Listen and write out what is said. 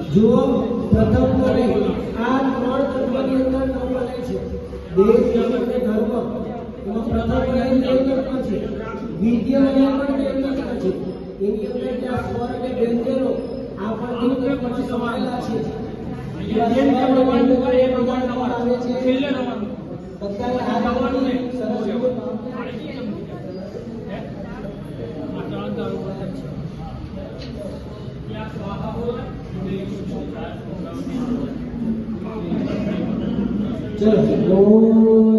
જો પ્રથમ કરે આ ત્રણ તત્વની અંદર નવ બને છે દેશ ધર્મ અને ધર્મ એમાં પ્રથમ દેવ તત્વ છે વિદ્ય અને પણ દેવ તત્વ છે એની અંદર જે આ સ્વર અને વ્યંજનો આ પણ દેવ તત્વથી સમાયેલા છે જેમ તમે વર્ણન કરે એ પ્રમાણે આવે છે છેલ્લે નવાનું બધાને આ નવાનું ને સરસ ચલો